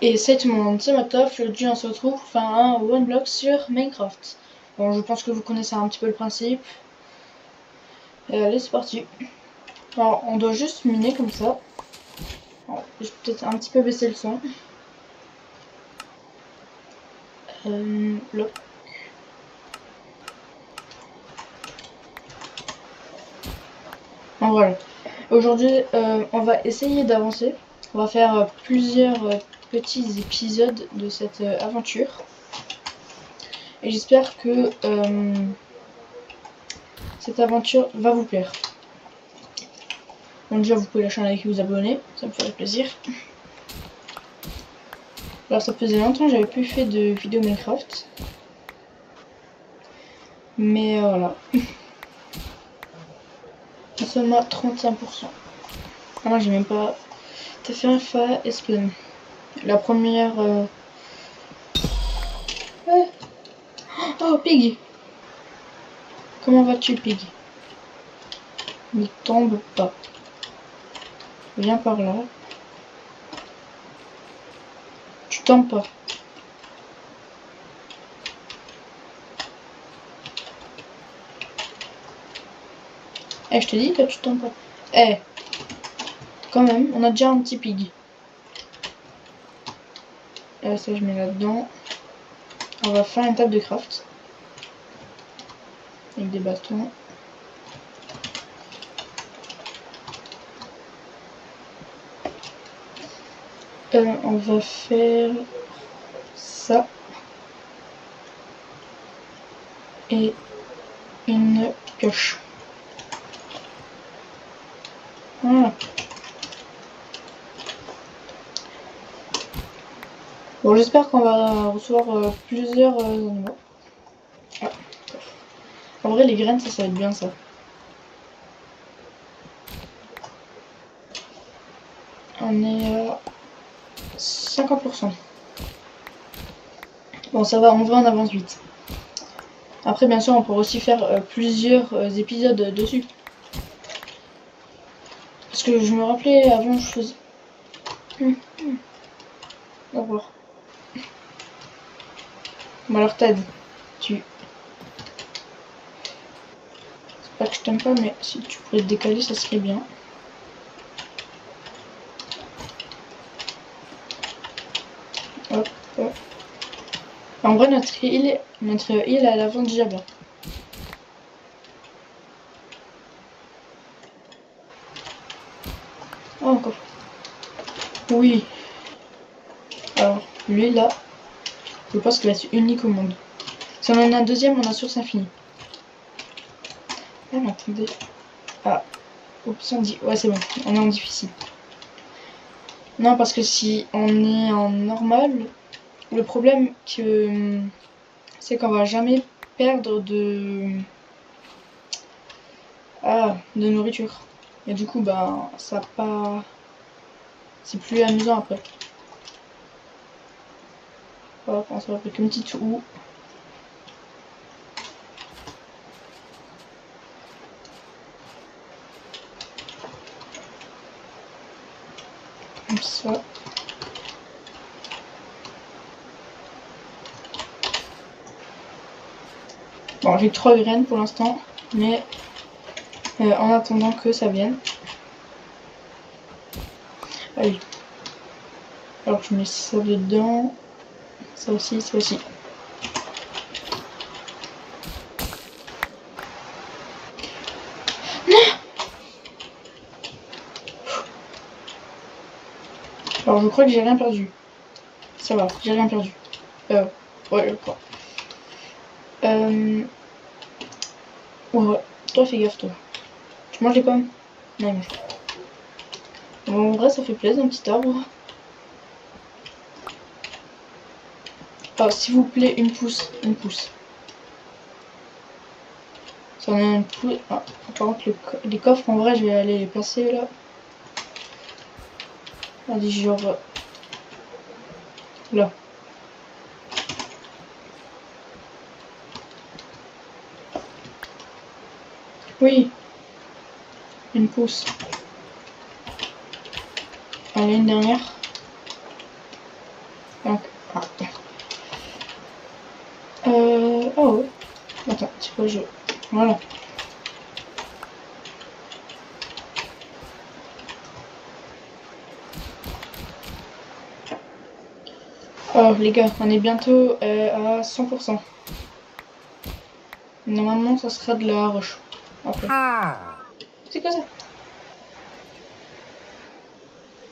Et salut tout le monde, c'est Matof. Aujourd'hui on se retrouve pour faire un one block sur Minecraft. Bon, je pense que vous connaissez un petit peu le principe. Et allez, c'est parti. Alors on doit juste miner comme ça. Alors, je vais peut-être un petit peu baisser le son. Bloc. Bon, voilà. Aujourd'hui on va essayer d'avancer. On va faire plusieurs petits épisodes de cette aventure. Et j'espère que cette aventure va vous plaire. Donc déjà vous pouvez lâcher un like et vous abonner, ça me ferait plaisir. Alors ça faisait longtemps que j'avais plus fait de vidéo Minecraft. Mais voilà. Nous sommes à 31%. Ah non, j'ai même pas... T'as fait un fa spawn. La première... Oh, Pig! Comment vas-tu, Pig? Ne tombe pas. Viens par là. Tu tombes pas. Eh, je te dis que tu tombes pas. Eh, quand même, on a déjà un petit Pig. Ça, je mets là-dedans. On va faire une table de craft. Avec des bâtons. On va faire ça. Et une pioche. Voilà. Bon, j'espère qu'on va recevoir plusieurs animaux. Ah. En vrai, les graines, ça va être bien ça. On est à 50%. Bon, ça va, en vrai, on avance vite. Après, bien sûr, on pourra aussi faire plusieurs épisodes dessus. Parce que je me rappelais, avant, je faisais... Au revoir. Bon, alors, Ted, c'est pas que je t'aime pas, mais si tu pourrais te décaler, ça serait bien. Hop, hop. En vrai, notre île elle avance déjà bien. Oh, encore. Oui. Alors, lui, là, je pense qu'il va être unique au monde. Si on en a un deuxième, on a source infinie. Ah, attendez. Ah, option dit. Ouais, c'est bon, on est en difficile. Non, parce que si on est en normal, le problème c'est qu'on va jamais perdre de nourriture. Et du coup, bah, ça pas... C'est plus amusant après. Voilà, on se va faire une petite houe. Comme ça. Bon, j'ai 3 graines pour l'instant, mais en attendant que ça vienne. Allez. Alors je mets ça dedans, ça aussi, ça aussi. Non! Alors je crois que j'ai rien perdu. Ça va, j'ai rien perdu. Ouais, je crois. Ouais, toi fais gaffe toi. Tu manges les pommes? Non, il mange pas. Bon, en vrai ça fait plaisir un petit arbre. Oh, s'il vous plaît, une pousse, une pousse. Ça en a une pousse. Ah, par contre les coffres en vrai je vais aller les placer là. Allez, genre là. Oui, une pousse. Allez, une dernière. Donc, ah. Oh, attends, c'est quoi le jeu? Voilà. Oh, les gars, on est bientôt à 100%. Normalement, ça sera de la roche. Après. C'est quoi ça?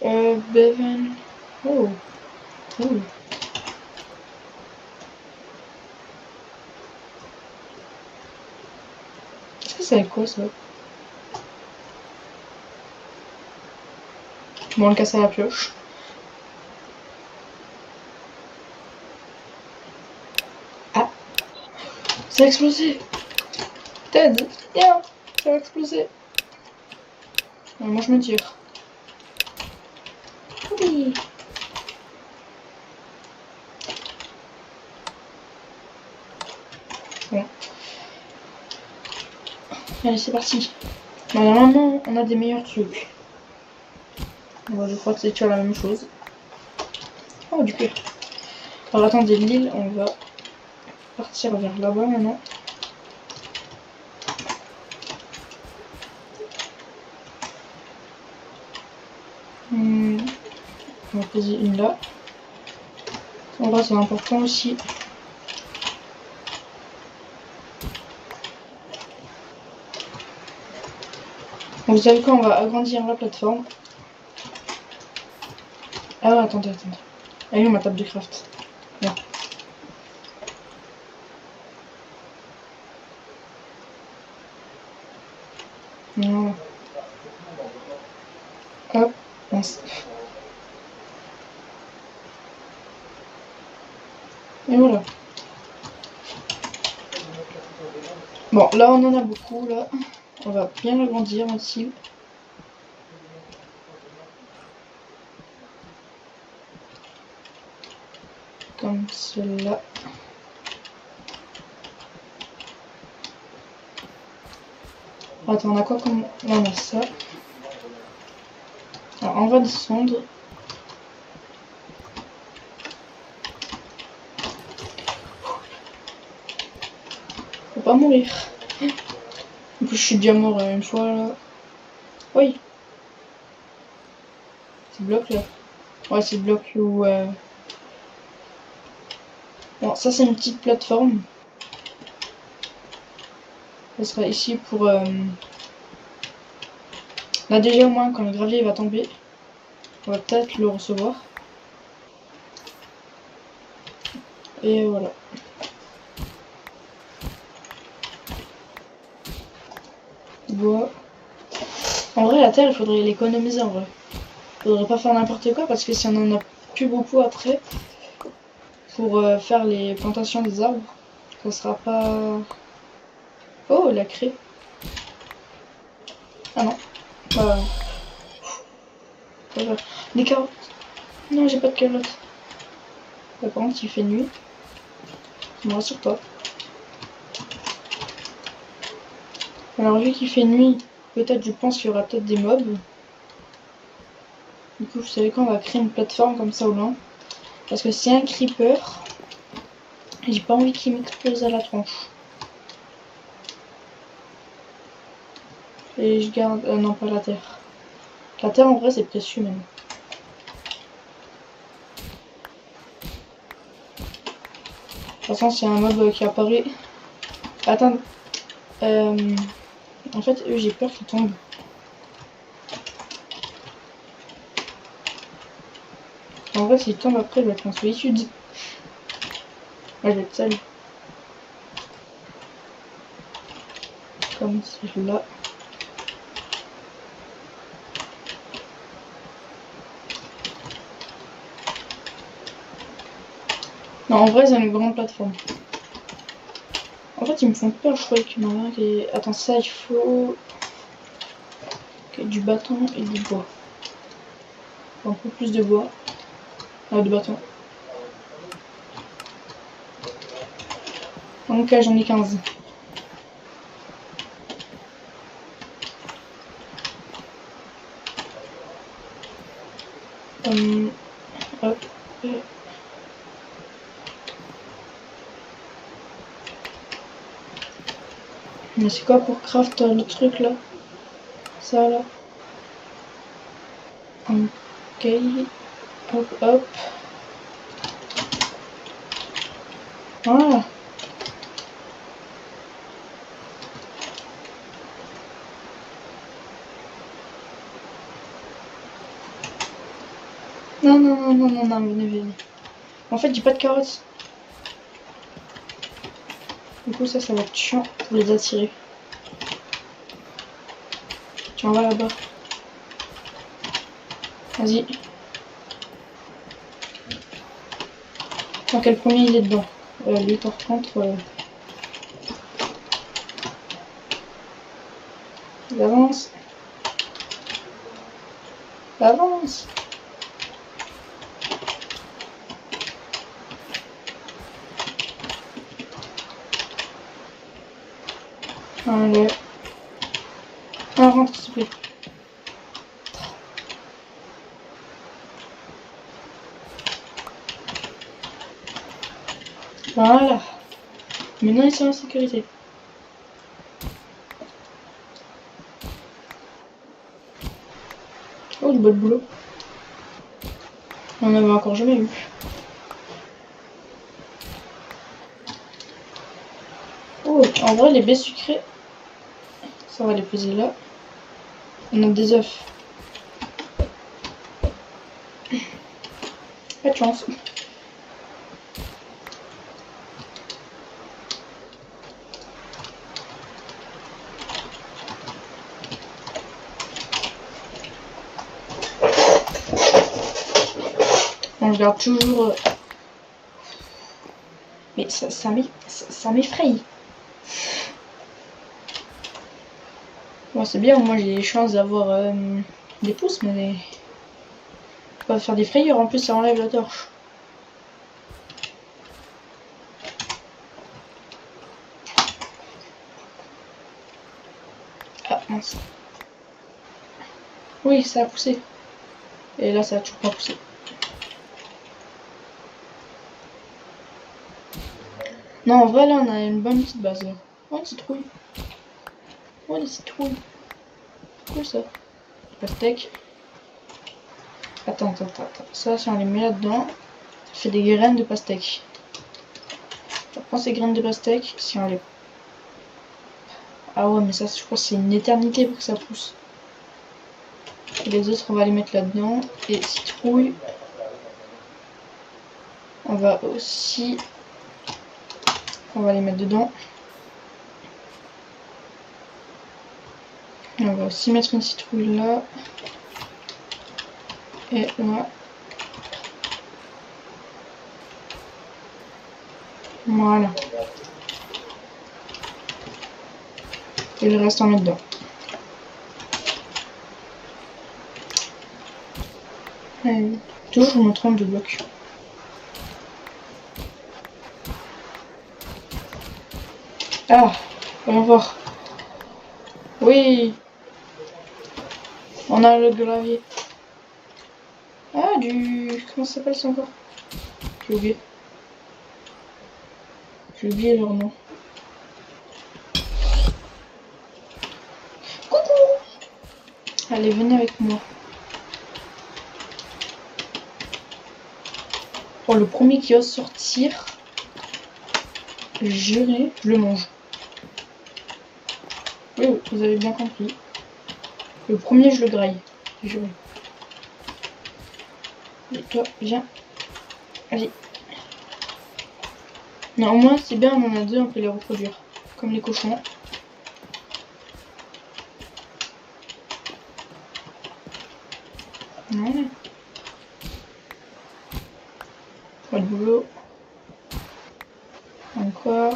Bevan. Oh, cool. Est-ce que c'est quoi ça? Bon, on le casse à la pioche. Ah! Ça a explosé! Ted! Viens! Ça va exploser! Moi je me tire. Oui! Bon. Allez, c'est parti. Bon, normalement, on a des meilleurs trucs. Bon, je crois que c'est toujours la même chose. Oh, du coup. Alors attendez, l'île, on va partir vers là-bas maintenant. On va poser une là. En vrai, c'est important aussi. Donc, vous savez quoi, on va agrandir la plateforme. Ah, attendez. Ah oui, ma table de craft. Là. Voilà. Hop, mince. Et voilà. Bon, là on en a beaucoup, là. On va bien l'agrandir aussi. Comme cela. Attends, on a quoi comme... Là, on a ça. Alors, on va descendre. Faut pas mourir. En plus, je suis déjà mort une fois, là. Oui. C'est bloc, là. Ouais, c'est bloc où... Bon, ça, c'est une petite plateforme. Ça sera ici pour... Là, déjà, au moins, quand le gravier va tomber, on va peut-être le recevoir. Et voilà. Bois. En vrai, la terre, il faudrait l'économiser, en vrai. Faudrait pas faire n'importe quoi, parce que si on en a plus beaucoup après, pour faire les plantations des arbres, ça sera pas... Oh, la craie. Ah non. Pas grave. Des carottes. Non, j'ai pas de carottes. Par contre, il fait nuit. Je me rassure pas. Alors, vu qu'il fait nuit, peut-être, je pense qu'il y aura peut-être des mobs. Du coup, vous savez quoi, on va créer une plateforme comme ça au loin. Parce que c'est un creeper. J'ai pas envie qu'il m'explose à la tronche. Et je garde... non, pas la terre. La terre, en vrai, c'est précieux, même. De toute façon, c'est un mob qui apparaît. Attends. En fait, eux, j'ai peur qu'ils tombent. En vrai, s'ils tombent après, je vais être en solitude. Moi, je vais être seule. Comme celui-là. Non, en vrai, c'est une grande plateforme. En fait, ils me font peur, je croyais qu'il y en a un qui est... Attends, ça, il faut... Okay, du bâton et du bois. Un peu plus de bois. Ah, de bâton. Donc là, j'en ai 15. Hop. Mais c'est quoi pour craft le truc là? Ça là. Ok. Hop hop. Voilà. Non, non, non, non, non, non, venez, venez. En fait, j'ai pas de carottes. Du coup, ça va être chiant pour les attirer. Tu en vas là-bas. Vas-y. Tant quel premier il est dedans. Lui, par contre, il avance. Il avance. Allez. Ah, rentre, s'il te plaît. Voilà. Maintenant, ils sont en sécurité. Oh, du beau boulot. On n'en avait encore jamais eu. Oh, en vrai, les baies sucrées, ça va les poser là. On a des œufs. Pas de chance. On regarde toujours. Mais ça m'effraie. Bon, c'est bien, moi j'ai les chances d'avoir des pouces, mais pas faire des frayeurs. En plus, ça enlève la torche. Ah mince. Oui, ça a poussé. Et là, ça a toujours pas poussé. Non, en vrai, là, on a une bonne petite base. Là. Oh, une citrouille. Oh, des citrouilles. Cool ça. Pastèque. Attends. Ça, si on les met là-dedans, ça fait des graines de pastèque. On prend ces graines de pastèque, si on les... Ah ouais, mais ça, je crois que c'est une éternité pour que ça pousse. Et les autres, on va les mettre là-dedans. Et citrouille. On va aussi... On va les mettre dedans. On va aussi mettre une citrouille là. Et là. Voilà. Et le reste, on met dedans. Allez. Toujours, je me trompe de bloc. Ah, voyons voir. Oui. On a le gravier. Ah, du... Comment ça s'appelle ça encore? J'ai oublié. J'ai oublié leur nom. Coucou! Allez, venez avec moi. Oh, le premier qui ose sortir, juré, je le mange. Oui, vous avez bien compris. Le premier, je le graille. Juré. Et toi, viens. Allez. Non, au moins, c'est bien, on en a deux, on peut les reproduire. Comme les cochons. Voilà. Pas de boulot. Encore.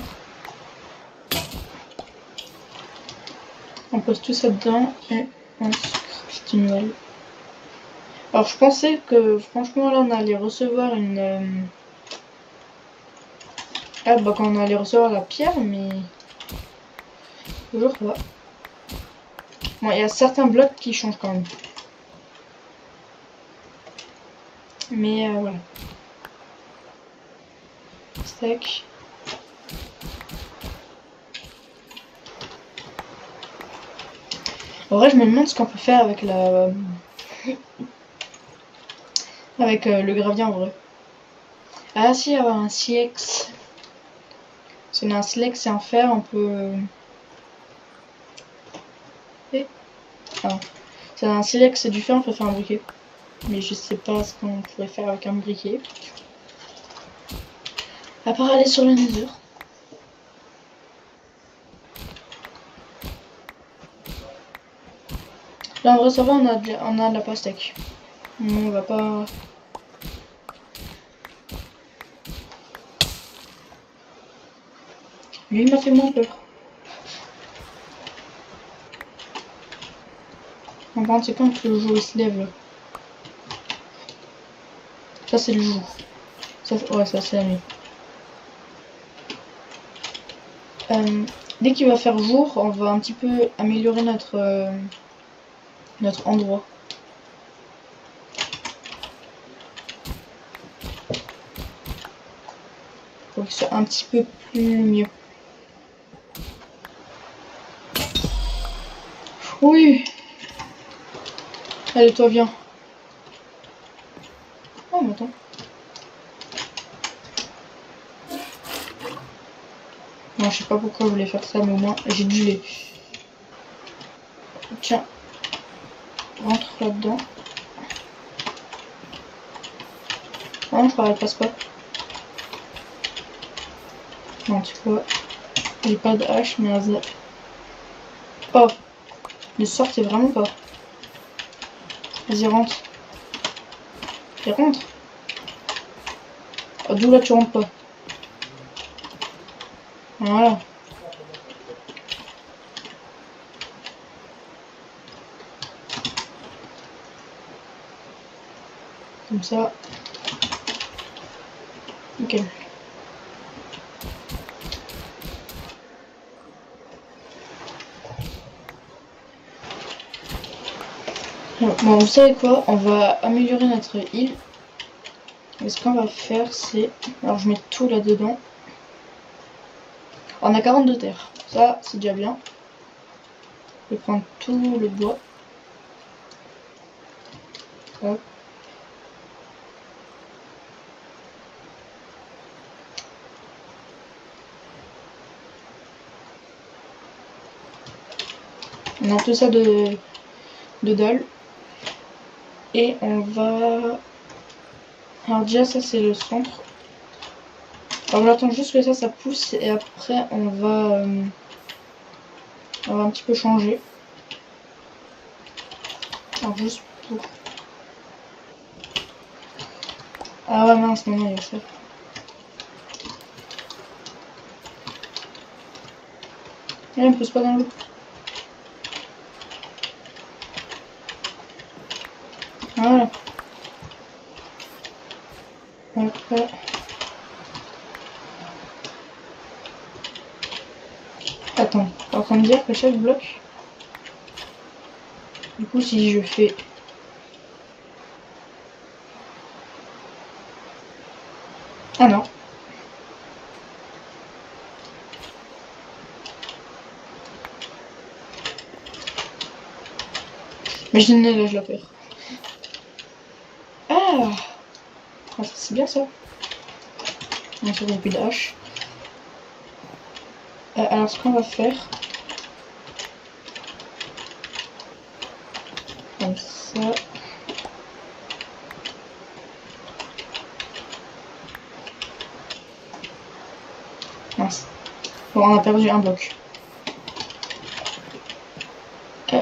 On pose tout ça dedans et on se craft une nouvelle. Alors je pensais que franchement là on allait recevoir une... Ah bah quand on allait recevoir la pierre, mais... Toujours pas. Bon, il y a certains blocs qui changent quand même. Mais voilà. Steak. En vrai, je me demande ce qu'on peut faire avec la... avec le gravier en vrai. Ah si, avoir un silex. Si on a un silex et un fer, on peut... Ah. Si on a un silex et du fer, on peut faire un briquet. Mais je sais pas ce qu'on pourrait faire avec un briquet. À part aller sur le nether. Là en vrai ça va, on a de la pastèque. On va pas... Lui il m'a fait moins peur. En vrai c'est quand le jour il se lève là. Ça c'est le jour. Ça, ouais ça c'est la nuit. Dès qu'il va faire jour, on va un petit peu améliorer notre endroit. Pour qu'il soit un petit peu plus mieux. Oui. Allez, toi, viens. Oh, mais attends. Non, je sais pas pourquoi je voulais faire ça, mais au moins, j'ai du lait. Tiens. Rentre là-dedans. Ah non, je crois qu'elle passe pas. Non, tu vois. J'ai pas de hache, mais elle... Oh. Ne sortez vraiment pas. Vas-y, rentre. Et rentre. Oh, d'où là, tu rentres pas. Voilà. Comme ça. Ok. Bon, vous savez quoi? On va améliorer notre île. Et ce qu'on va faire, c'est... Alors, je mets tout là-dedans. On a 42 terres. Ça, c'est déjà bien. Je vais prendre tout le bois. Hop. On a tout ça de dalle. Et on va... Alors déjà, ça, c'est le centre. Alors, on attend juste que ça pousse. Et après, on va un petit peu changer. Alors, juste pour... Ah ouais, mince, maintenant, il y a ça. Et là, on pousse pas dans l'eau. Voilà. Après... Attends, t'es en train de dire que chaque bloc... Du coup, si je fais... Ah non. Mais je n'ai là, je la perds. Ah, ah c'est bien ça. On se plus de hache. Alors ce qu'on va faire... Comme ça... Mince. Bon, on a perdu un bloc.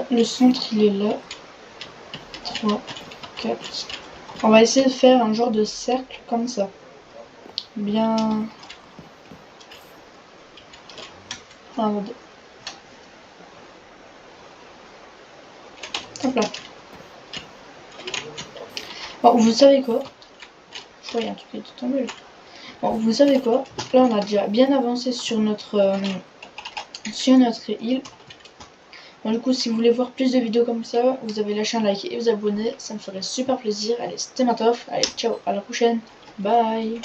Le centre, il est là. 3, 4. On va essayer de faire un genre de cercle comme ça. Bien... En mode... Hop là. Bon, vous savez quoi? Je crois qu'il y a un truc qui est tombé. Bon, vous savez quoi? Là, on a déjà bien avancé sur notre île. Bon, du coup, si vous voulez voir plus de vidéos comme ça, vous avez lâché un like et vous abonner. Ça me ferait super plaisir. Allez, c'était Matof. Allez, ciao, à la prochaine. Bye.